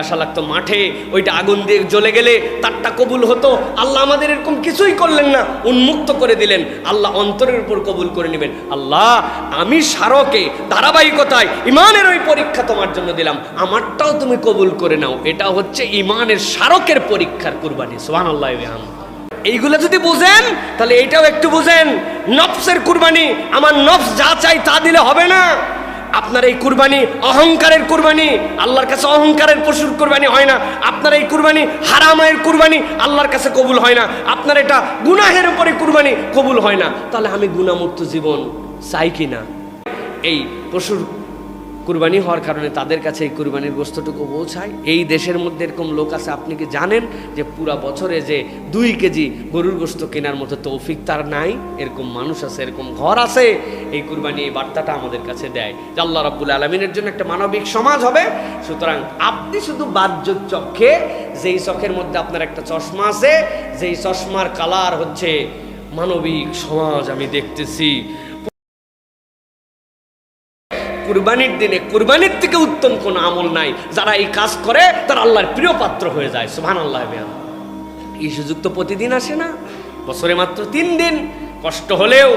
আসা লাগতো মাঠে, ওইটা আগুন দিয়ে জ্বলে গেলে তারটা কবুল হতো। আল্লাহ আমাদের এরকম কিছুই করলেন না, উন্মুক্ত করে দিলেন। আল্লাহ অন্তরের উপর কবুল করে নেবেন। আল্লাহ আমি স্মারকে ধারাবাহিকতায় ইমানের ওই পরীক্ষা তোমার জন্য দিলাম, আমারটাও তুমি কবুল করে নাও। এটা হচ্ছে ইমানের স্মারকের পরীক্ষার কুরবানি। সুবহানাল্লাহ। এইগুলো যদি বুঝেন তাহলে এইটাও একটু বুঝেন, নফসের কুরবানি। আমার নফস যা চাই তা দিলে হবে না। আপনার এই কুরবানি অহংকারের কুরবানি, আল্লাহর কাছে অহংকারের পশুর কুরবানি হয় না। আপনার এই কুরবানি হারামের কুরবানি, আল্লাহর কাছে কবুল হয় না। আপনার এটা গুনাহের উপরে কুরবানি, কবুল হয় না। তাহলে আমি গুনাহমুক্ত জীবন চাই কি না? এই পশুর কুরবানি হওয়ার কারণে তাদের কাছে এই কুরবানির গোশতটুকু পৌঁছায়। এই দেশের মধ্যে এরকম লোক আছে, আপনি কি জানেন যে পুরা বছরে যে 2 কেজি গরুর গোশত কেনার মতো তৌফিক তার নাই? এরকম মানুষ আছে, এরকম ঘর আছে। এই কুরবানি এই বার্তাটা আমাদের কাছে দেয় যে আল্লাহ রাব্বুল আলামিনের জন্য একটা মানবিক সমাজ হবে। সুতরাং আপনি শুধু বাহ্য চক্ষে, যেই চোখের মধ্যে আপনার একটা চশমা আছে, যেই চশমার কালার হচ্ছে মানবিক সমাজ আমি দেখতেছি, কুরবানির দিনে কুরবানির থেকে উত্তম কোন আমল নাই। যারা এই কাজ করে তারা আল্লাহর প্রিয় পাত্র হয়ে যায়। সুবহানাল্লাহ। এই সুযোগ তো প্রতিদিন আসে না, বছরে মাত্র 3 দিন। কষ্ট হলেও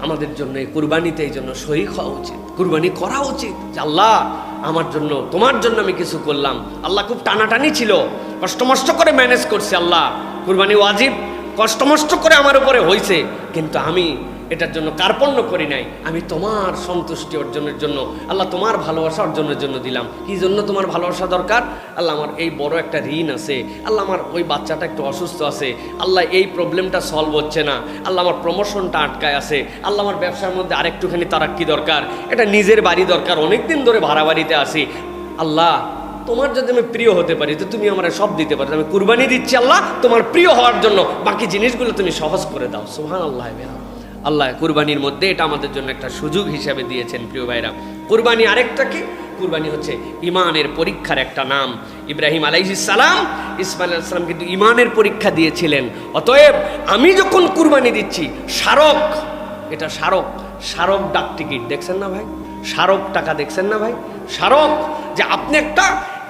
আমাদের জন্য এই কুরবানিতে এই জন্য শরীক হওয়া উচিত, কুরবানি করা উচিত। যে আল্লাহ আমার জন্য, তোমার জন্য আমি কিছু করলাম। আল্লাহ খুব টানাটানি ছিল, কষ্টমষ্ট করে ম্যানেজ করছে। আল্লাহ কুরবানি ওয়াজিব, কষ্টমষ্ট করে আমার উপরে হয়েছে, কিন্তু আমি এটার জন্য কার্পণ্য করি নাই। আমি তোমার সন্তুষ্টি অর্জনের জন্য, আল্লাহ তোমার ভালোবাসা অর্জনের জন্য দিলাম। কি জন্য তোমার ভালোবাসা দরকার? আল্লাহ আমার এই বড় একটা ঋণ আছে, আল্লাহ আমার ওই বাচ্চাটা একটু অসুস্থ আছে, আল্লাহ এই প্রবলেমটা সলভ হচ্ছে না, আল্লাহ আমার প্রমোশনটা আটকায় আছে, আল্লাহ আমার ব্যবসার মধ্যে আরেকটুখানি তারাক্কি দরকার, এটা নিজের বাড়ি দরকার, অনেকদিন ধরে ভাড়া বাড়িতে আসি। আল্লাহ তোমার যদি আমি প্রিয় হতে পারি তো তুমি আমার সব দিতে পারো। আমি কুরবানি দিচ্ছি আল্লাহ তোমার প্রিয় হওয়ার জন্য, বাকি জিনিসগুলো তুমি সহজ করে দাও। সুবহানাল্লাহ। আল্লাহ কুরবানির মধ্যে এটা আমাদের জন্য একটা সুযোগ হিসাবে দিয়েছেন। প্রিয় ভাইরা, কুরবানি আরেকটা কি? কুরবানি হচ্ছে ইমানের পরীক্ষার একটা নাম। ইব্রাহিম আলাইহিস সালাম ইসমাইল আলাইহিস সালাম কিন্তু ইমানের পরীক্ষা দিয়েছিলেন। অতএব আমি যখন কুরবানি দিচ্ছি, স্মারক, এটা স্মারক, স্মারক ডাক টিকিট দেখছেন না ভাই? স্মারক টাকা দেখছেন না ভাই? স্মারক যে আপনি একটা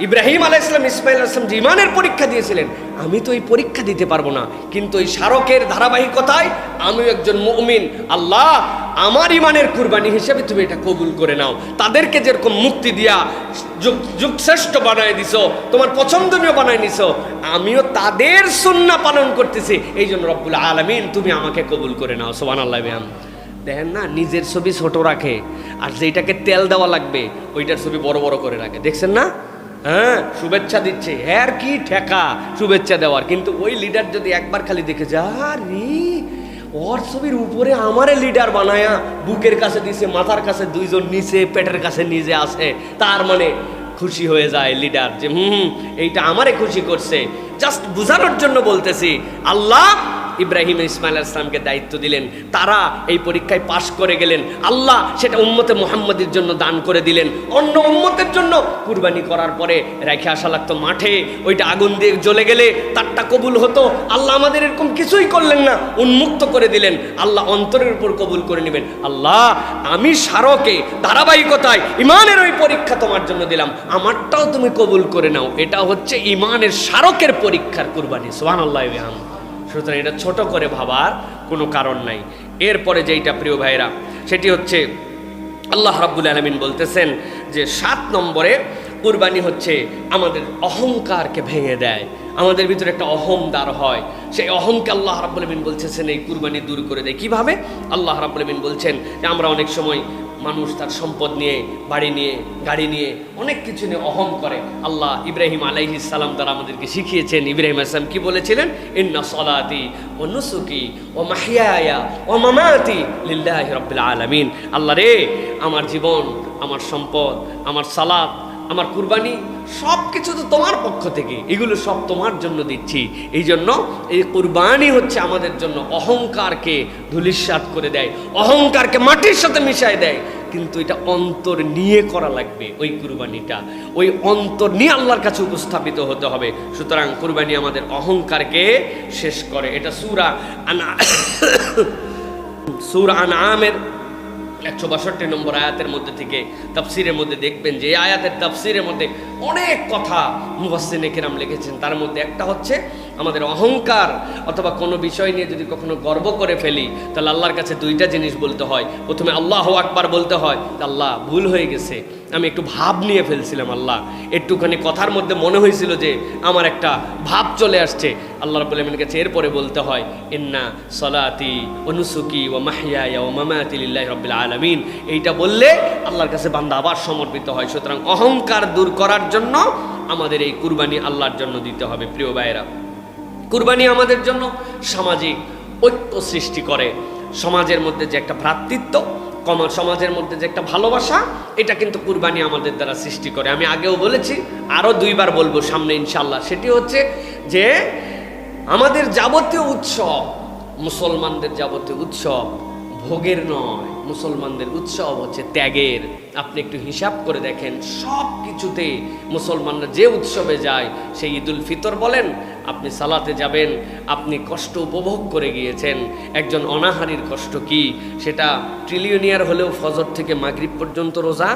ইব্রাহিম আলাইহিস সালাম ইসমাইল আলাইহিস সালাম যে ইমানের পরীক্ষা দিয়েছিলেন, আমি তো এই পরীক্ষা দিতে পারবো না, কিন্তু এই স্মারকের ধারাবাহিকতায় আমিও একজন মুমিন। আল্লাহ আমার ইমানের কুরবানি হিসেবে তুমি এটা কবুল করে নাও। তাদেরকে যেরকম মুক্তি দিয়া যুগশ্রেষ্ঠ বানায় দিছো, তোমার পছন্দনীয় বানায় নিছো, আমিও তাদের সুন্নাহ পালন করতেছি। এই জন্য রব্বুল আলামিন তুমি আমাকে কবুল করে নাও। সুবহানাল্লাহ। দেখেন না, নিজের ছবি ছোট রাখে, আর যেটাকে তেল দেওয়া লাগবে ওইটার ছবি বড় বড় করে রাখে। দেখছেন না? হ্যাঁ, শুভেচ্ছা দিচ্ছে, হ্যাঁ কি ঠেকা শুভেচ্ছা দেওয়ার। কিন্তু ওই লিডার যদি একবার খালি দেখে যা রে, ওর ছবির উপরে আমারে লিডার বানায়া বুকের কাছে দিছে, মাথার কাছে 2 জন নিচে, পেটের কাছে নিজে আসে, তার মানে খুশি হয়ে যায় লিডার যে এইটা আমারে খুশি করছে। জাস্ট বোঝানোর জন্য বলতেছি। আল্লাহ ইব্রাহিম ইসমাইল আলাইহিস সালামকে দায়িত্ব দিলেন, তারা এই পরীক্ষায় পাশ করে গেলেন। আল্লাহ সেটা উম্মতে মুহাম্মাদের জন্য দান করে দিলেন। অন্য উম্মতের জন্য কুরবানি করার পরে রেখে আসা লাগতো মাঠে, ওইটা আগুন দিয়ে জ্বলে গেলে তারটা কবুল হতো। আল্লাহ আমাদের এরকম কিছুই করলেন না, উন্মুক্ত করে দিলেন। আল্লাহ অন্তরের উপর কবুল করে নেবেন। আল্লাহ আমি স্মারকে ধারাবাহিকতায় ইমানের ওই পরীক্ষা তোমার জন্য দিলাম, আমারটাও তুমি কবুল করে নাও। এটা হচ্ছে ইমানের স্মারকের পরীক্ষার কুরবানি। সুবহানাল্লাহ। সুতরাং এটা ছোট করে ভাবার কোনো কারণ নাই। এরপরে যেইটা প্রিয় ভাইরা, সেটি হচ্ছে আল্লাহ রাব্বুল আলামিন বলতেছেন যে 7 নম্বরে কুরবানি হচ্ছে আমাদের অহংকারকে ভেঙে দেয়, আমাদের ভিতরে একটা অহংকার হয়, সেই অহংকে আল্লাহ রাব্বুল আলামিন বলতেছেন এই কুরবানি দূর করে দেয়। কিভাবে? আল্লাহ রাব্বুল আলামিন বলছেন যে আমরা অনেক সময় মানুষ তার সম্পদ নিয়ে, বাড়ি নিয়ে, গাড়ি নিয়ে, অনেক কিছু নিয়ে অহং করে। আল্লাহ ইব্রাহিম আলাইহিস সালাম দ্বারা আমাদেরকে শিখিয়েছেন। ইব্রাহিম আলাইহিস সালাম কি বলেছিলেন? ইন্না সলাতি ওয়া নুসুকি ওয়া মাহইয়ায়া ওয়া মামাতি লিল্লাহি রাব্বিল আলামিন। আল্লাহ রে, আমার জীবন, আমার সম্পদ, আমার সালাত, আমার কুরবানি সব কিছু তো তোমার পক্ষ থেকে, এগুলো সব তোমার জন্য দিচ্ছি। এই জন্য এই কুরবানি হচ্ছে আমাদের জন্য অহংকারকে ধূলিসাৎ করে দেয়, অহংকারকে মাটির সাথে মিশায় দেয়। কিন্তু এটা অন্তর নিয়ে করা লাগবে। ওই কুরবানিটা ওই অন্তর নিয়ে আল্লাহর কাছে উপস্থাপিত হতে হবে। সুতরাং কুরবানি আমাদের অহংকারকে শেষ করে। এটা সূরা আনআমের 162 নম্বর আয়াতের মধ্যে থেকে তাফসিরের মধ্যে দেখবেন যে এই আয়াতের তাফসিরের মধ্যে অনেক কথা মুফাসসিরিনে কেরাম লিখেছেন। তার মধ্যে একটা হচ্ছে আমাদের অহংকার অথবা কোনো বিষয় নিয়ে যদি কখনো গর্ব করে ফেলি তাহলে আল্লাহর কাছে দুইটা জিনিস বলতে হয়। প্রথমে আল্লাহু আকবার বলতে হয়, আল্লাহ ভুল হয়ে গেছে, আমি একটু ভাব নিয়ে ফেলছিলাম, আল্লাহ একটুখানি কথার মধ্যে মনে হয়েছিল যে আমার একটা ভাব চলে আসছে, আল্লাহ রাব্বুল আলামিনের কাছে এরপরে বলতে হয় ইন্না সলাতি ওয়া নুসুকি ওয়া মাহইয়ায়া ওয়া মামাতি লিল্লাহি রাব্বিল আলামিন। এইটা বললে আল্লাহর কাছে বান্দা আবার সমর্পিত হয়। সুতরাং অহংকার দূর করার জন্য আমাদের এই কুরবানি আল্লাহর জন্য দিতে হবে। প্রিয় ভাইয়েরা, কুরবানি আমাদের জন্য সামাজিক ঐক্য সৃষ্টি করে। সমাজের মধ্যে যে একটা ভ্রাতৃত্ব, সমাজের মধ্যে যে একটা ভালোবাসা, এটা কিন্তু কুরবানি আমাদের দ্বারা সৃষ্টি করে। আমি আগেও বলেছি, আরও 2 বার বলবো সামনে ইনশাল্লাহ। সেটি হচ্ছে যে আমাদের যাবতীয় উৎসব, মুসলমানদের যাবতীয় উৎসব ভোগের নয়, মুসলমানদের উৎসব হচ্ছে ত্যাগের। আপনি একটু হিসাব করে দেখেন, সব কিছুতে মুসলমানরা যে উৎসবে যায়, সেই ঈদুল ফিতর বলেন, আপনি সালাতে যাবেন, আপনি কষ্ট উপভোগ করে গিয়েছেন। একজন অনাহারীর কষ্ট কি, সেটা ট্রিলিয়নিয়ার হলেও ফজর থেকে মাগরিব পর্যন্ত রোজা,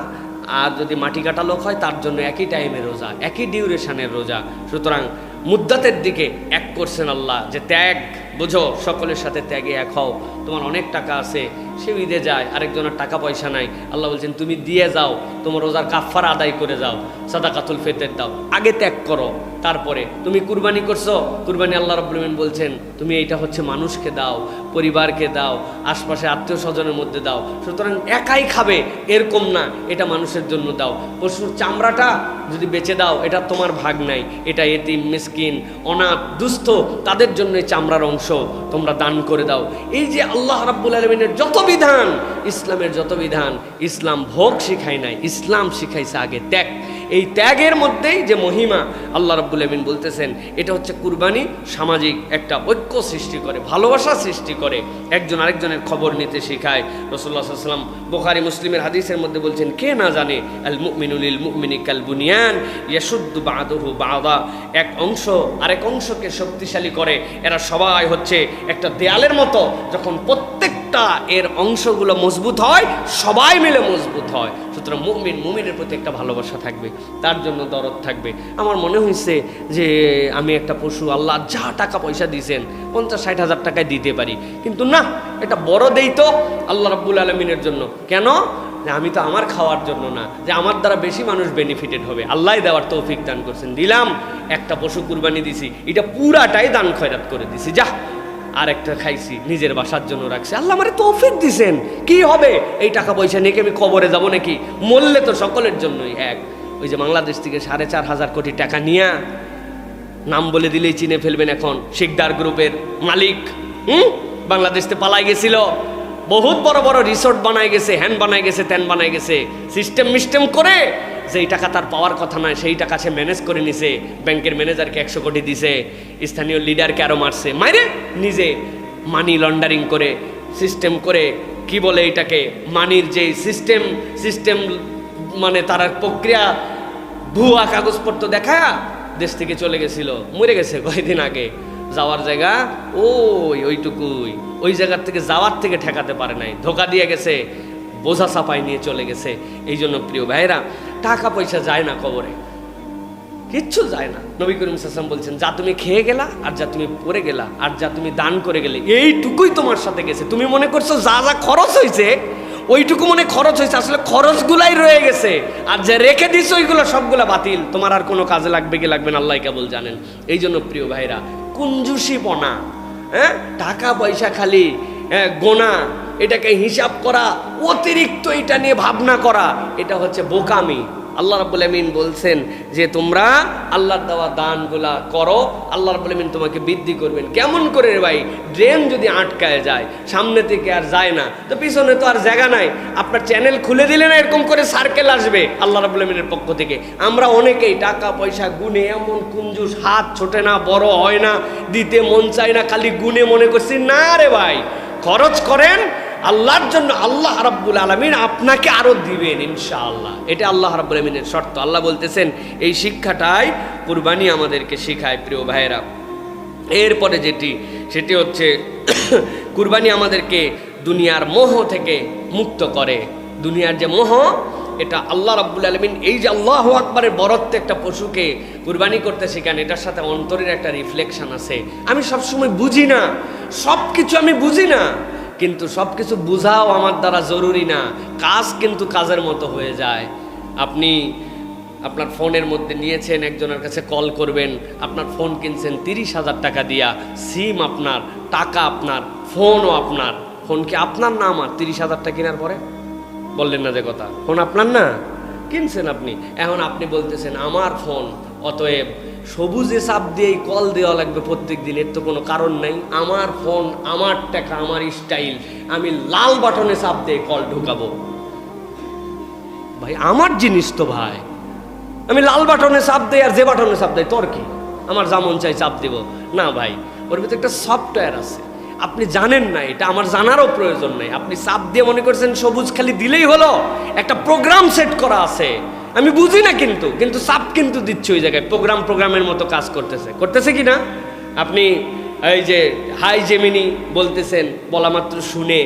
আর যদি মাটি কাটা লোক হয় তার জন্য একই টাইমে রোজা, একই ডিউরেশনের রোজা। সুতরাং মুদ্দাতের দিকে এক করছেন আল্লাহ, যে ত্যাগ বুঝো, সকলের সাথে ত্যাগে এক হও। তোমার অনেক টাকা আছে, সে ঈদে যায়, আরেকজনের টাকা পয়সা নাই, আল্লাহ বলছেন তুমি দিয়ে যাও, তোমার রোজার কাফারা আদায় করে যাও, সাদাকাতুল ফিতর দাও, আগে ত্যাগ করো, তারপরে তুমি কুরবানি করছো, কুরবানি আল্লাহ রাব্বুল আলামিন বলছেন তুমি এইটা হচ্ছে মানুষকে দাও, পরিবারকে দাও, আশপাশে আত্মীয় স্বজনের মধ্যে দাও। সুতরাং একাই খাবে এরকম না, এটা মানুষের জন্য দাও। পশুর চামড়াটা যদি বেচে দাও, এটা তোমার ভাগ নাই, এটা এতিম, মিসকিন, অনাথ, দুস্থ, তাদের জন্য এই চামড়ার অংশ তোমরা দান করে দাও। এই যে আল্লাহ রাব্বুল আলামিনের যত বিধান, ইসলামের যত বিধান, ইসলাম ভোগ শিখায় নাই, ইসলাম শিখাইছে আগে ত্যাগ। এই ত্যাগের মধ্যেই যে মহিমা, আল্লাহ রাব্বুল আলামিন বলতেছেন এটা হচ্ছে কুরবানি সামাজিক একটা ঐক্য সৃষ্টি করে, ভালোবাসা সৃষ্টি করে, একজন আরেকজনের খবর নিতে শেখায়। রাসূলুল্লাহ সাল্লাল্লাহু আলাইহি ওয়াসাল্লাম বুখারী মুসলিমের হাদিসের মধ্যে বলছেন, কে না জানে আল মুমিনু লিল মুমিনি কাল বুনিয়ান ইয়াশুদ্দু বা'দুহু বা'দা, এক অংশ আরেক অংশকে শক্তিশালী করে। এরা সবাই হচ্ছে একটা দেয়ালের মতো, যখন প্রত্যেকটা এর অংশগুলো মজবুত হয়, সবাই মিলে মজবুত হয়। সুতরাং মুমিনের প্রতি একটা ভালোবাসা থাকবে, তার জন্য দরদ থাকবে। আমার মনে হয়েছে যে আমি একটা পশু, আল্লাহ যা টাকা পয়সা দিয়েছেন 50-60 হাজার টাকায় দিতে পারি, কিন্তু না, এটা বড় দেই তো আল্লাহ রাব্বুল আলামিনের জন্য। কেন? আমি তো আমার খাওয়ার জন্য না, যে আমার দ্বারা বেশি মানুষ বেনিফিটেড হবে, আল্লাহ দেওয়ার তৌফিক দান করছেন। দিলাম, একটা পশু কুরবানি দিছি, এটা পুরাটাই দান খয়রাত করে দিছি, যা আর একটা খাইছি, নিজের বাসার জন্য রাখছি, আল্লাহ আমারে তৌফিক দিছেন। কি হবে এই টাকা পয়সা নিয়ে? আমি কবরে যাব নাকি? মরলে তো সকলের জন্যই এক। ওই যে বাংলাদেশ থেকে 4.5 কোটি টাকা নিয়ে, নাম বলে দিলেই চিনে ফেলবেন, এখন শিকদার গ্রুপের মালিক, বাংলাদেশ থেকে পালাই গেছিল, বহুত বড় বড় রিসোর্ট বানায় গেছে, হ্যান বানায় গেছে, ত্যান বানায় গেছে, সিস্টেম করে যেই টাকা তার পাওয়ার কথা নয় সেই টাকা সে ম্যানেজ করে নিছে। ব্যাংকের ম্যানেজারকে 100 কোটি দিছে, স্থানীয় লিডারকে আরো মারছে, মাইরে নিজে মানি লন্ডারিং করে, সিস্টেম করে, কি বলে এটাকে, মানির যে সিস্টেম মানে তার প্রক্রিয়া, ভুয়া কাগজপত্র দেখা দেশ থেকে চলে গেছিল, মরে গেছে কয়েকদিন আগে। যাওয়ার জায়গা ওইটুকুই, ওই জায়গার থেকে যাওয়ার থেকে ঠেকাতে পারে নাই, ধোকা দিয়ে গেছে, বোঝা চাপাই নিয়ে চলে গেছে। এই জন্য প্রিয় ভাইরা, টাকা পয়সা যায় না কবরে, কিচ্ছু যায় না। নবী করিম সাল্লাল্লাহু আলাইহি ওয়াসাল্লাম বলছেন, যা তুমি খেয়ে গেলা, আর যা তুমি পরে গেলা, আর যা তুমি দান করে গেলে, এইটুকুই তোমার সাথে গেছে। তুমি মনে করছো যা যা খরচ হয়েছে ওইটুকু মনে খরচ হয়েছে, আসলে খরচগুলাই রয়ে গেছে, আর যে রেখে দিছো ওইগুলো সবগুলা বাতিল, তোমার আর কোনো কাজে লাগবে কি লাগবে না আল্লাহ কেবল জানেন। এই জন্য প্রিয় ভাইরা, কুঞ্জুসিপনা, টাকা পয়সা খালি গোনা, এটাকে হিসাব করা, অতিরিক্ত এটা নিয়ে ভাবনা করা, এটা হচ্ছে বোকামি। আল্লাহ রাব্বুল আলামিন বলছেন যে তোমরা আল্লাহর দেওয়া দানগুলা করো, আল্লাহ রাব্বুল আলামিন তোমাকে বৃদ্ধি করবেন। কেমন করে রে ভাই? ড্রেন যদি আটকায় যায়, সামনে থেকে আর যায় না, তো পিছনে তো আর জায়গা নাই, আপনার চ্যানেল খুলে দিলে না এরকম করে সার্কেল আসবে আল্লাহ রাব্বুল আলামিনের পক্ষ থেকে। আমরা অনেকেই টাকা পয়সা গুনে এমন কুঞ্জুস, হাত ছোটে না, বড় হয় না, দিতে মন চায় না, খালি গুনে মনে করছি। না রে ভাই, খরচ করেন আল্লাহর জন্য, আল্লাহ রাব্বুল আলামিন আপনাকে আরো দিবেন ইনশাআল্লাহ। এটা আল্লাহ রাব্বুল আলামিনের শর্ত। আল্লাহ বলতেছেন এই শিক্ষাটাই কুরবানি আমাদেরকে শেখায় প্রিয় ভাইয়েরা। এরপরে সেটি হচ্ছে কুরবানি আমাদেরকে দুনিয়ার মোহ থেকে মুক্ত করে। দুনিয়ার যে মোহ, এটা আল্লাহ রাব্বুল আলামিন এই যে আল্লাহু আকবারের বরত্বে একটা পশুকে কুরবানি করতে শেখান, এটার সাথে অন্তরের একটা রিফ্লেকশন আছে। আমি সবসময় বুঝি না, সব কিছু আমি বুঝি না, কিন্তু সব কিছু বোঝাও আমার দ্বারা জরুরি না। কাজ কিন্তু কাজের মতো হয়ে যায়। আপনি আপনার ফোনের মধ্যে নিয়েছেন, একজনের কাছে কল করবেন, আপনার ফোন কিনছেন 30,000 টাকা দিয়া, সিম আপনার, টাকা আপনার, ফোনও আপনার। ফোন কি আপনার না আমার? 30,000 টাকা কেনার পরে বললেন না যে কথা, ফোন আপনার না, কিনছেন আপনি। এখন আপনি বলতেছেন আমার ফোন, অতএব সবুজে চাপ দিয়েই কল দেওয়া লাগবে প্রত্যেক দিন, এর তো কোনো কারণ নাই। আমার ফোন, আমার টাকা, আমার স্টাইল, আমি লাল বাটনে চাপ দিয়ে কল ঢুকাবো। ভাই আমার জিনিস তো ভাই, আমি লাল বাটনে চাপ দেই আর যে বাটনে চাপ দেয় তোর কি? আমার যেমন চাই চাপ দিব না ভাই, ওর ভিতরে একটা সফটওয়্যার আছে, আপনি জানেন না, এটা আমার জানারও প্রয়োজন নাই। আপনি চাপ দিয়ে মনে করছেন সবুজ খালি দিলেই হলো, একটা প্রোগ্রাম সেট করা আছে। আমি বুঝি না কিন্তু চাপ কিন্তু দিচ্ছে ওই জায়গায়, প্রোগ্রামের মতো কাজ করতেছে কি না? আপনি এই যে হাই জেমিনি বলতেছেন, বলা মাত্র শুনে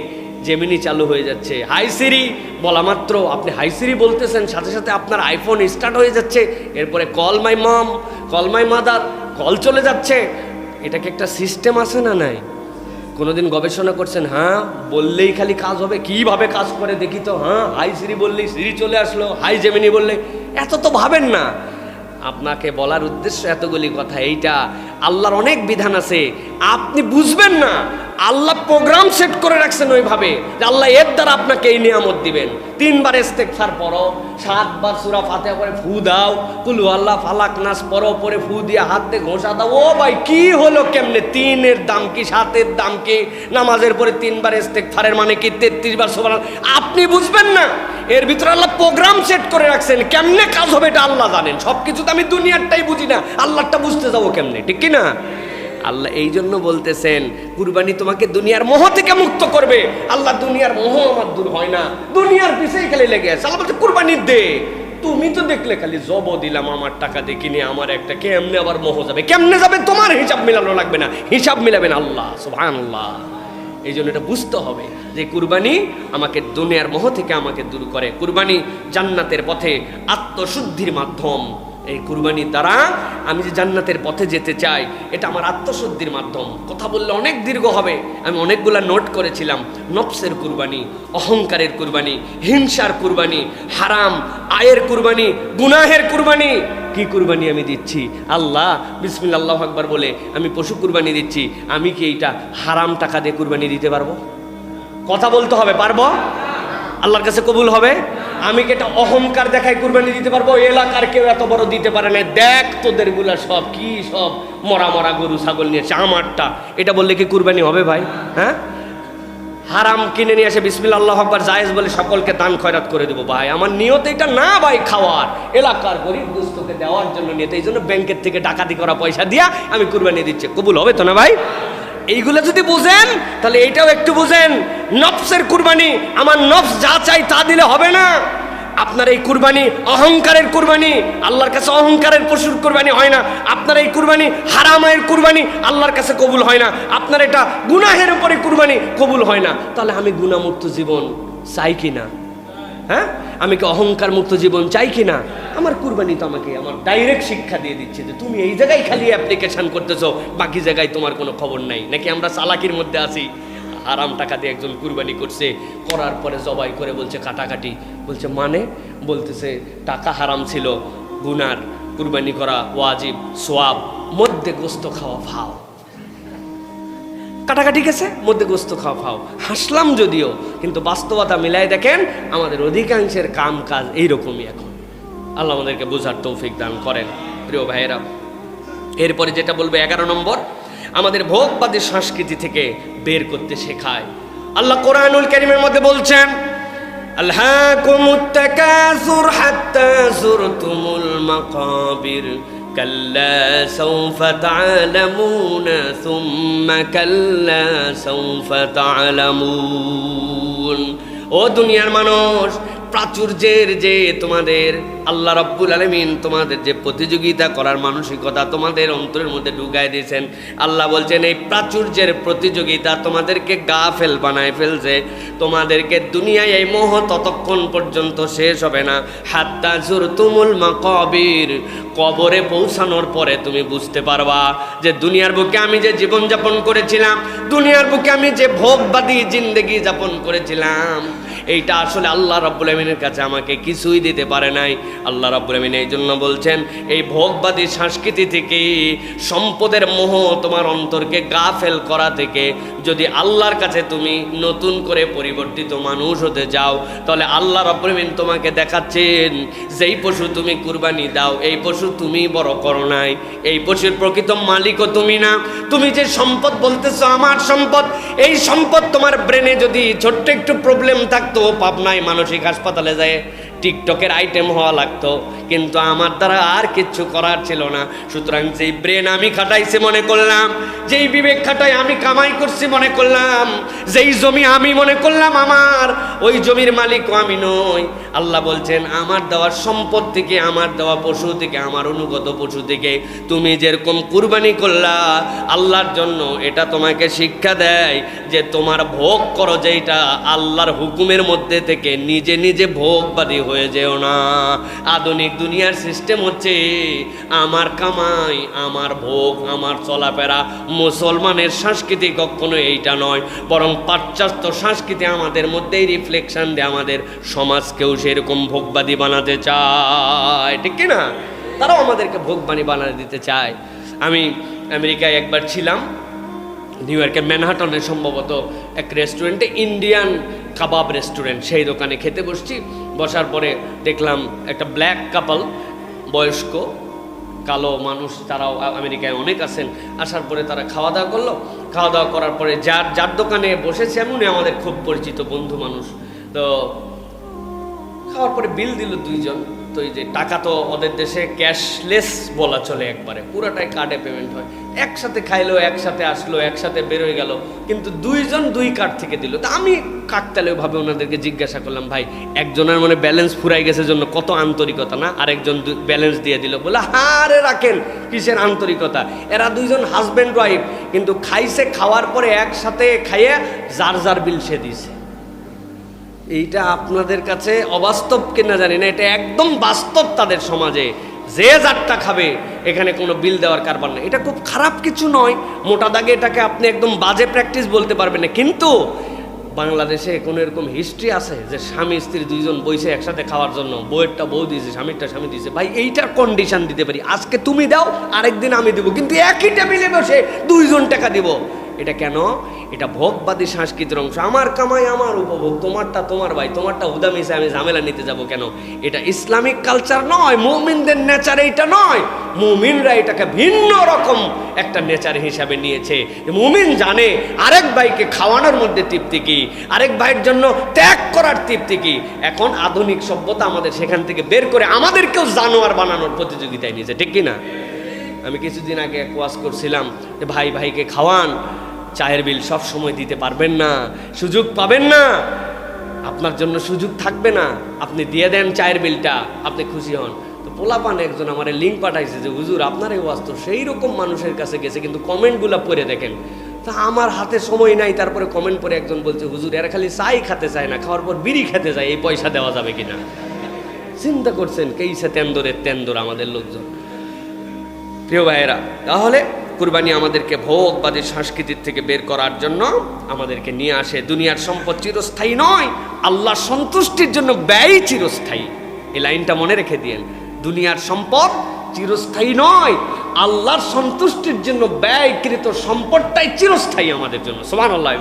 জেমিনি চালু হয়ে যাচ্ছে। হাই সিরি বলা মাত্র আপনি হাই সিরি বলতেছেন, সাথে সাথে আপনার আইফোন স্টার্ট হয়ে যাচ্ছে। এরপরে call my mom, call my mother, call চলে যাচ্ছে। এটাকে একটা সিস্টেম আছে না নাই? কোনোদিন গবেষণা করছেন? হ্যাঁ, বললেই খালি কাজ হবে, কিভাবে কাজ করে দেখি তো। হ্যাঁ, হাই সিরি বললেই সিরি চলে আসলো, হাই জেমিনি বললে, এত তো ভাবেন না। আপনাকে বলার উদ্দেশ্য এতগুলি কথা এইটা, আল্লাহর অনেক বিধান আছে, আপনি বুঝবেন না। আল্লাহ প্রোগ্রাম সেট করে রাখছেন ওইভাবে যে আল্লাহ এর দ্বারা আপনাকে এই নিয়ামত দিবেন। 3 বার ইস্তেগফার পড়ো, 7 বার সূরা ফাতিহা পড়ে ফু দাও, কুল আল্লাহ ফালাক নাস পড়ো, পরে ফু দিয়ে হাত দিয়ে ঘষা দাও। ও ভাই কি হলো কেমনে? 3 এর দাম কি, 7 এর দাম কি? নামাজের পরে 3 বার ইস্তেগফারের মানে কি? 33 বার সুবহানাল্লাহ। আপনি বুঝবেন না, এর ভিতরে আল্লাহ প্রোগ্রাম সেট করে রাখছেন, কেমনে কাজ হবে এটা আল্লাহ জানেন। সব কিছু তো আমি দুনিয়ারটাই বুঝি না, আল্লাহরটা বুঝতে যাবো কেমনে? ঠিক কি না? আল্লাহ এই জন্য বলতেছেন কুরবানি তোমাকে দুনিয়ার মোহ থেকে মুক্ত করবে। আল্লাহ দুনিয়ার মোহ আমার দূর হয় না, দুনিয়ার পিছেই খালি লেগে আছে। আল্লাহ বলছে কুরবানি দে। তুমি তো দেখলে খালি জব দিলাম, আমার টাকা দিয়ে কিনে আমার একটা, কেমনে আবার মোহ যাবে? কেমনে যাবে? তোমার হিসাব মিলানো লাগবে না, হিসাব মিলাবেন আল্লাহ। সুবহানাল্লাহ। এই জন্য এটা বুঝতে হবে যে কুরবানি আমাকে দুনিয়ার মোহ থেকে আমাকে দূর করে। কুরবানি জান্নাতের পথে আত্মশুদ্ধির মাধ্যম। এই কুরবানির দ্বারা আমি যে জান্নাতের পথে যেতে চাই, এটা আমার আত্মশুদ্ধির মাধ্যম। কথা বললে অনেক দীর্ঘ হবে, আমি অনেকগুলা নোট করেছিলাম। নফসের কুরবানি, অহংকারের কুরবানি, হিংসার কুরবানি, হারাম আয়ের কুরবানি, গুনাহের কুরবানি। কি কুরবানি আমি দিচ্ছি? আল্লাহ বিসমিল্লাহ আল্লাহু আকবার বলে আমি পশু কুরবানি দিচ্ছি। আমি কি এইটা হারাম টাকা দিয়ে কুরবানি দিতে পারবো? কথা বলতে হবে, পারবো? আল্লাহর কাছে কবুল হবে? আমি কি এটা অহংকার দেখায় কুরবানি দিতে পারবো? এলাকার কেউ এত বড় দিতে পারে না, দেখ তোদের গুলা সব কি, সব মরা মরা গরু ছাগল নিয়েছে, আমারটা, এটা বললে কি কুরবানি হবে ভাই? হ্যাঁ, হারাম কিনে নিয়ে আসে বিসমিল্লাহ আল্লাহু আকবার জায়েজ বলে সকলকে দান খয়রাত করে দেবো। ভাই আমার নিয়ত এটা না ভাই, খাওয়ার, এলাকার গরিব দুস্থকে দেওয়ার জন্য নিয়ত। এই জন্য ব্যাংকের থেকে ডাকাতি করা পয়সা দিয়া আমি কুরবানি দিচ্ছি, কবুল হবে তো না ভাই? এইগুলো যদি বুঝেন তাহলে এইটাও একটু বুঝেন। নফসের কুরবানি, আমার নফস যা চাই তা দিলে হবে না। আপনার এই কুরবানি অহংকারের কুরবানি, আল্লাহর কাছে অহংকারের পশুর কুরবানি হয় না। আপনার এই কুরবানি হারামের কুরবানি, আল্লাহর কাছে কবুল হয় না। আপনার এটা গুনাহের উপরে কুরবানি, কবুল হয় না। তাহলে আমি গুনাহমুক্ত জীবন চাই কি না? হ্যাঁ, আমি কি অহংকার মুক্ত জীবন চাই কি না? আমার কুরবানি তো আমাকে আমার ডাইরেক্ট শিক্ষা দিয়ে দিচ্ছে যে তুমি এই জায়গায় খালি অ্যাপ্লিকেশন করতেছো, বাকি জায়গায় তোমার কোনো খবর নাই। নাকি আমরা চালাকির মধ্যে আছি? হারাম টাকা দিয়ে একজন কুরবানি করছে, করার পরে জবাই করে বলছে কাটাকাটি, বলছে মানে, বলতেছে টাকা হারাম ছিল, গুনার, কুরবানি করা ওয়াজিব, সোয়াব, মধ্যে গোস্ত খাওয়া ফাও। কাটাকাটি গেছে, মধ্যে গোস্ত খাওয়া ফাও। হাসলাম যদিও, কিন্তু বাস্তবতা মিলাই দেখেন আমাদের অধিকাংশের কাম কাজ এইরকমই এখন। আল্লাহ আমাদেরকে বোঝার তৌফিক দান করেন। প্রিয় ভাইয়েরা, এরপরে যেটা বলবো 11 নম্বর, আমাদের ভোগবাদী সংস্কৃতি থেকে বের করতে শেখায়। আল্লাহ কোরআনুল কারীমের মধ্যে বলছেন, আলহাকুমুত তাকাসুর হাত্তা যুরতুমুল মাকাবির কাল্লা সাউফা তা'লামুনা সুম্মা কাল্লা সাউফা তা'লামুন। ও দুনিয়ার মানুষ, প্রাচুর্যের যে তোমাদের আল্লাহ রাব্বুল আলামিন তোমাদের যে প্রতিযোগিতা করার মানসিকতা তোমাদের অন্তরের মধ্যে ঢুকায় দিয়েছেন, আল্লাহ বলছেন এই প্রাচুর্যের প্রতিযোগিতা তোমাদেরকে গাফেল বানায় ফেলছে। তোমাদেরকে দুনিয়ায় এই মোহ ততক্ষণ পর্যন্ত শেষ হবে না, হাত্তা যুরতুমুল মাকাবির, কবরে পৌঁছানোর পরে তুমি বুঝতে পারবা যে দুনিয়ার বুকে আমি যে জীবনযাপন করেছিলাম, দুনিয়ার বুকে আমি যে ভোগবাদী জিন্দেগি যাপন করেছিলাম, এইটা আসলে আল্লাহ রাব্বুল আমিনের কাছে আমাকে কিছুই দিতে পারে নাই। আল্লাহ রাব্বুল আমিন এই জন্য বলছেন এই ভোগবাদী সংস্কৃতি থেকে, সম্পদের মোহ তোমার অন্তরকে গাফেল করা থেকে যদি আল্লাহর কাছে তুমি নতুন করে পরিবর্তিত মানুষ হতে যাও, তাহলে আল্লাহ রাব্বুল আমিন তোমাকে দেখাচ্ছেন যেই পশু তুমি কুরবানি দাও এই পশু তুমি বড় করো নাই, এই পশুর প্রকৃত মালিকও তুমি না। তুমি যে সম্পদ বলতেছো আমার সম্পদ, এই সম্পদ তোমার ব্রেনে যদি ছোট্ট একটু প্রবলেম থাকতো, পাবনায় মানসিক হাসপাতালে যায় টিকটকের আইটেম হওয়া লাগতো, কিন্তু আমার দ্বারা আর কিচ্ছু করার ছিল না। সুতরাং যেই ব্রেন আমি খাটাইছি মনে করলাম, যেই বিবেক খাটাই আমি কামাই করছি মনে করলাম, যেই জমি আমি মনে করলাম আমার, ওই জমির মালিকও আমি নই। আল্লাহ বলছেন আমার দেওয়া সম্পদ থেকে, আমার দেওয়া পশু থেকে, আমার অনুগত পশু থেকে তুমি যেরকম কুরবানি করলা আল্লাহর জন্য, এটা তোমাকে শিক্ষা দেয় যে তোমার ভোগ করো যেটা আল্লাহর হুকুমের মধ্যে থেকে নিজে নিজে ভোগবাদী হয়ে যেও না। আধুনিক দুনিয়ার সিস্টেম হচ্ছে আমার কামাই, আমার ভোগ, আমার চলাফেরা। মুসলমানের সংস্কৃতি কখনো এইটা নয়, বরং পাশ্চাত্য সংস্কৃতি আমাদের মধ্যেই রিফ্লেকশন দেয়, আমাদের সমাজকেও সেরকম ভোগবাদী বানাতে চায়, ঠিক কিনা? তারাও আমাদেরকে ভোগবাদী বানিয়ে দিতে চায়। আমি আমেরিকায় একবার ছিলাম, নিউ ইয়র্কের ম্যানহাটনে সম্ভবত এক রেস্টুরেন্টে, ইন্ডিয়ান কাবাব রেস্টুরেন্ট, সেই দোকানে খেতে বসছি। বসার পরে দেখলাম একটা ব্ল্যাক কাপল, বয়স্ক কালো মানুষ, তারাও আমেরিকায় অনেক আছেন। আসার পরে তারা খাওয়া দাওয়া করলো। খাওয়া দাওয়া করার পরে যার দোকানে বসেছে এমনই আমাদের খুব পরিচিত বন্ধু মানুষ, তো খাওয়ার পরে বিল দিল দুইজন। তো এই যে টাকা তো ওদের দেশে ক্যাশলেস বলা চলে, একবারে পুরাটাই কার্ডে পেমেন্ট হয়। একসাথে খাইলো, একসাথে আসলো, একসাথে বেরোয় গেল, কিন্তু দুইজন দুই কার্ড থেকে দিল। তা আমি কাকতালীয় ভাবে ওনাদেরকে জিজ্ঞাসা করলাম, ভাই একজনের মনে ব্যালেন্স ফুরাই গেছে জন্য কত আন্তরিকতা না, আরেকজন ব্যালেন্স দিয়ে দিল। বলে হারে রাখেন, কিসের আন্তরিকতা, এরা দুইজন হাজব্যান্ড ওয়াইফ, কিন্তু খাইছে, খাওয়ার পরে একসাথে খাইয়ে যার যার বিল সে দিছে। এইটা আপনাদের কাছে অবাস্তব কিনা জানি না, এটা একদম বাস্তব তাদের সমাজে, যে যারটা খাবে, এখানে কোনো বিল দেওয়ার কারবার না। এটা খুব খারাপ কিছু নয়, মোটা দাগে এটাকে আপনি একদম বাজে প্র্যাকটিস বলতে পারবেন না। কিন্তু বাংলাদেশে কোনো এরকম হিস্ট্রি আছে যে স্বামী স্ত্রী দুইজন বইসে একসাথে খাওয়ার জন্য, বউয়েরটা বউ দিয়েছে, স্বামীরটা স্বামী দিয়েছে। ভাই এইটার কন্ডিশন দিতে পারি, আজকে তুমি দাও, আরেকদিন আমি দেবো, কিন্তু একই টেবিলে বসে দুইজন টাকা দিব। এটা কেন? এটা ভোগবাদী সংস্কৃতির অংশ। আমার কামাই আমার উপভোগ, তোমারটা তোমার ভাই, তোমারটা হুদা মিশে আমি ঝামেলা নিতে যাব কেন? এটা ইসলামিক কালচার নয়, মুমিনদের নেচার এইটা নয়। মুমিনরা এটাকে ভিন্ন রকম একটা নেচার হিসাবে নিয়েছে। মুমিন জানে আরেক ভাইকে খাওয়ানোর মধ্যে তৃপ্তি কি, আরেক ভাইয়ের জন্য ত্যাগ করার তৃপ্তি কি। এখন আধুনিক সভ্যতা আমাদের সেখান থেকে বের করে আমাদেরকেও জানোয়ার বানানোর প্রতিযোগিতায় নিয়েছে, ঠিক কিনা? আমি কিছুদিন আগে এক ওয়াজ করছিলাম যে ভাই ভাইকে খাওয়ান, চায়ের বিল সব সময় দিতে পারবেন না, সুযোগ পাবেন না, আপনার জন্য সুযোগ থাকবে না, আপনি দিয়ে দেন চায়ের বিলটা, আপনি খুশি হন। তো পোলাপান একজন আমার লিঙ্ক পাঠাইছে যে হুজুর আপনার এই ওয়াজ তো সেই রকম মানুষের কাছে গেছে, কিন্তু কমেন্টগুলো পড়ে দেখেন। তা আমার হাতে সময় নাই, তারপরে কমেন্ট করে একজন বলছে হুজুর এরা খালি চাই খেতে চায় না, খাওয়ার পর বিড়ি খেতে যায়, এই পয়সা দেওয়া যাবে কিনা? চিন্তা করছেন কেইসে তেন্দরের তেন্দর আমাদের লোকজন। প্রিয় ভাইয়েরা, তাহলে কুরবানি আমাদেরকে ভোগবাদী সংস্কৃতির থেকে বের করার জন্য আমাদেরকে নিয়ে আসে। দুনিয়ার সম্পদ চিরস্থায়ী নয়, আল্লাহর সন্তুষ্টির জন্য ব্যয় চিরস্থায়ী। এই লাইনটা মনে রেখে দিয়েন, দুনিয়ার সম্পদ চিরস্থায়ী নয়, আল্লাহর সন্তুষ্টির জন্য ব্যয়কৃত সম্পদটাই চিরস্থায়ী আমাদের জন্য। সুবহানাল্লাহ,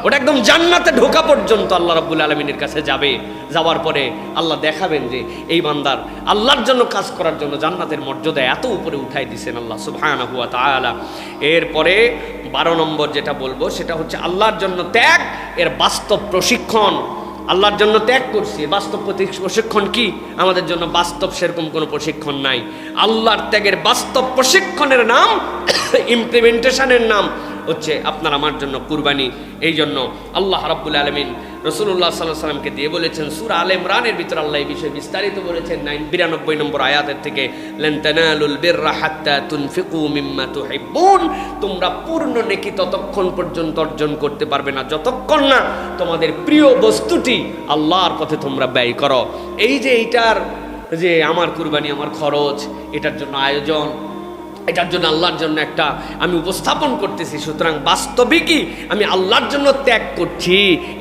ওটা একদম জান্নাতে ঢোকা পর্যন্ত আল্লাহ রাব্বুল আলামিনের কাছে যাবে। যাওয়ার পরে আল্লাহ দেখাবেন যে এই বান্দার আল্লাহর জন্য কাজ করার জন্য জান্নাতের মর্যাদা এত উপরে উঠাই দিয়েছেন আল্লাহ সুবহানাহু ওয়া তাআলা। এরপরে 12 নম্বর যেটা বলবো সেটা হচ্ছে আল্লাহর জন্য ত্যাগ, এর বাস্তব প্রশিক্ষণ। আল্লাহর জন্য ত্যাগ করছি, বাস্তব প্রশিক্ষণ কি? আমাদের জন্য বাস্তব সেরকম কোনো প্রশিক্ষণ নাই। আল্লাহর ত্যাগের বাস্তব প্রশিক্ষণের নাম, ইমপ্লিমেন্টেশনের নাম হচ্ছে আপনার আমার জন্য কুরবানি। এই জন্য আল্লাহ রাব্বুল আলামিন রাসূলুল্লাহ সাল্লাল্লাহু আলাইহি সাল্লামকে দিয়ে বলেছেন, সূরা আলে ইমরানের ভিতর আল্লাহ এই বিষয়ে বিস্তারিত বলেছেন 92 নম্বর আয়াতের থেকে, লান তানালুল বিররা হাত্তা তুনফিকু মিম্মা তুহিব্বুন, তোমরা পূর্ণ নেকি ততক্ষণ পর্যন্ত অর্জন করতে পারবে না যতক্ষণ না তোমাদের প্রিয় বস্তুটি আল্লাহর পথে তোমরা ব্যয় করো। এই যে এইটার যে আমার কুরবানি, আমার খরচ, এটার জন্য আয়োজন, এটার জন্য আল্লাহর জন্য একটা আমি উপস্থাপন করতেছি, সুতরাং বাস্তবিকই আমি আল্লাহর জন্য ত্যাগ করছি।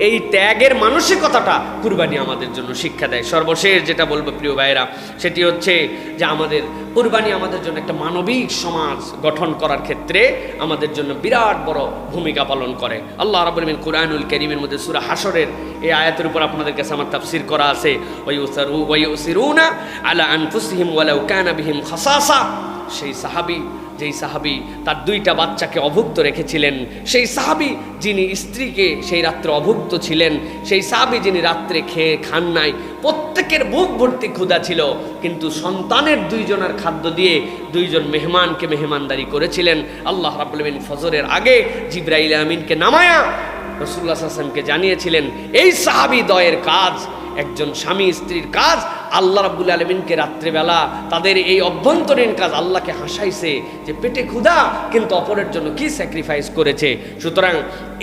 এই ত্যাগের মানসিকতাটা কুরবানি আমাদের জন্য শিক্ষা দেয়। সর্বশেষ যেটা বলবো প্রিয় ভাইয়েরা, সেটি হচ্ছে যে আমাদের কুরবানি আমাদের জন্য একটা মানবিক সমাজ গঠন করার ক্ষেত্রে আমাদের জন্য বিরাট বড় ভূমিকা পালন করে। আল্লাহ রাব্বুল আলামিন কুরআনুল কারীমের মধ্যে সূরা হাশরের এই আয়াতের উপর আপনাদের কাছে আমার তাফসীর করা আছে, ওয়ায়ুসিরুনা আলা আনফুসিহিম ওয়ালাউ কানা বিহিম খাসাসা। সেই সাহাবী, যেই সাহাবী তার 2টা বাচ্চাকে অভুক্ত রেখেছিলেন, সেই সাহাবী যিনি স্ত্রীকে সেই রাত্রে অভুক্ত ছিলেন, সেই সাহাবী যিনি রাত্রে খেয়ে খান নাই, প্রত্যেকের বুক ভর্তি ক্ষুধা ছিল, কিন্তু সন্তানের 2 জনের খাদ্য দিয়ে 2 জন মেহমানকে মেহমানদারি করেছিলেন। আল্লাহ রাব্বুল আলামিন ফজরের আগে জিবরাইল আমিনকে নামায়া রাসূলুল্লাহ সাল্লাল্লাহু আলাইহি ওয়াসাল্লামকে জানিয়েছিলেন, এই সাহাবী দয়ের কাজ, একজন স্বামী স্ত্রীর কাজ আল্লাহ রাব্বুল আলামিনকে রাত্রেবেলা তাদের এই অভ্যন্তরীণ কাজ আল্লাহকে হাসাইছে যে পেটে ক্ষুধা কিন্তু অপরের জন্য কি স্যাক্রিফাইস করেছে। সুতরাং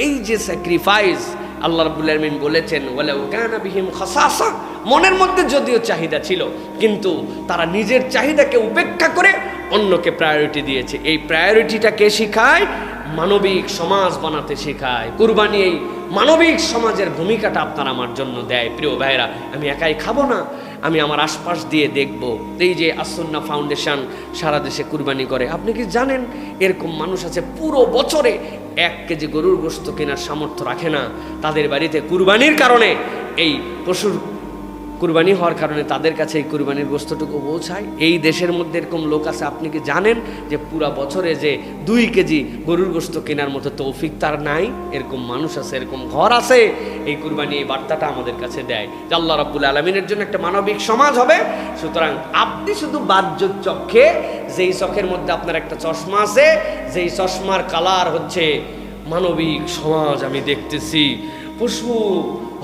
এই যে স্যাক্রিফাইস আল্লাহ রাব্বুল আলামিন বলেছেন ওয়ালাউ কানা বিহিম খাসাসা, মনের মধ্যে যদিও চাহিদা ছিল কিন্তু তারা নিজের চাহিদাকে উপেক্ষা করে অন্যকে প্রায়োরিটি দিয়েছে। এই প্রায়োরিটিটা কে শেখায়? মানবিক সমাজ বানাতে শেখায়। কুরবানি এই মানবিক সমাজের ভূমিকাটা আপনার আমার জন্য দেয়। প্রিয় ভাইরা, আমি একাই খাবো না, আমি আমার আশপাশ দিয়ে দেখব। এই যে আসুন্না ফাউন্ডেশন সারা দেশে কুরবানি করে, আপনি কি জানেন এরকম মানুষ আছে পুরো বছরে 1 কেজি গরুর গোশত কেনার সামর্থ্য রাখে না, তাদের বাড়িতে কুরবানির কারণে এই পশুর কুরবানি হওয়ার কারণে তাদের কাছে এই কুরবানির গোশতটুকু পৌঁছায়। এই দেশের মধ্যে এরকম লোক আছে, আপনি কি জানেন যে পুরা বছরে যে 2 কেজি গরুর গোশত কেনার মতো তৌফিক তার নাই? এরকম মানুষ আছে, এরকম ঘর আছে। এই কুরবানি এই বার্তাটা আমাদের কাছে দেয় যে আল্লাহ রাব্বুল আলামিনের জন্য একটা মানবিক সমাজ হবে। সুতরাং আপনি শুধু বাহ্যিক চক্ষে, যেই চোখের মধ্যে আপনার একটা চশমা আছে, যেই চশমার কালার হচ্ছে মানবিক সমাজ আমি দেখতেছি, পশু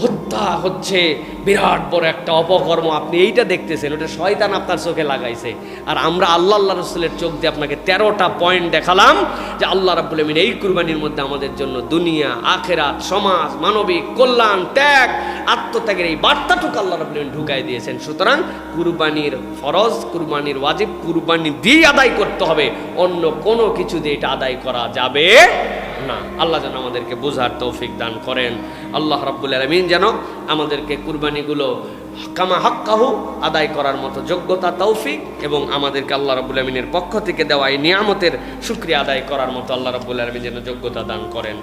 হত্যা হচ্ছে বিরাট বড় একটা অপকর্ম, আপনি এইটা দেখতেছেন, ওটা শয়তান আপনার চোখে লাগাইছে। আর আমরা আল্লাহ রাসূলের চোখ দিয়ে আপনাকে 13টা পয়েন্ট দেখালাম যে আল্লাহ রাব্বুল আলামিন এই কুরবানির মধ্যে আমাদের জন্য দুনিয়া, আখিরাত, সমাজ, মানবিক কল্যাণ, ত্যাগ, আত্মত্যাগের এই বার্তাটুকু আল্লাহ রাব্বুল আলামিন ঢুকাই দিয়েছেন। সুতরাং কুরবানির ফরজ, কুরবানির ওয়াজিব কুরবানি দিয়ে আদায় করতে হবে, অন্য কোনো কিছু দিয়ে এটা আদায় করা যাবে না। আল্লাহ যেন আমাদেরকে বোঝার তৌফিক দান করেন। আল্লাহ রাব্বুল আলামিন যেন আমাদেরকে কুরবানিগুলো কামা হাক্কাহু আদায় করার মতো যোগ্যতা, তৌফিক এবং আমাদেরকে আল্লাহ রাব্বুল আলামিনের পক্ষ থেকে দেওয়া এই নিয়ামতের শুকরিয়া আদায় করার মতো আল্লাহ রাব্বুল আলামিন যেন যোগ্যতা দান করেন।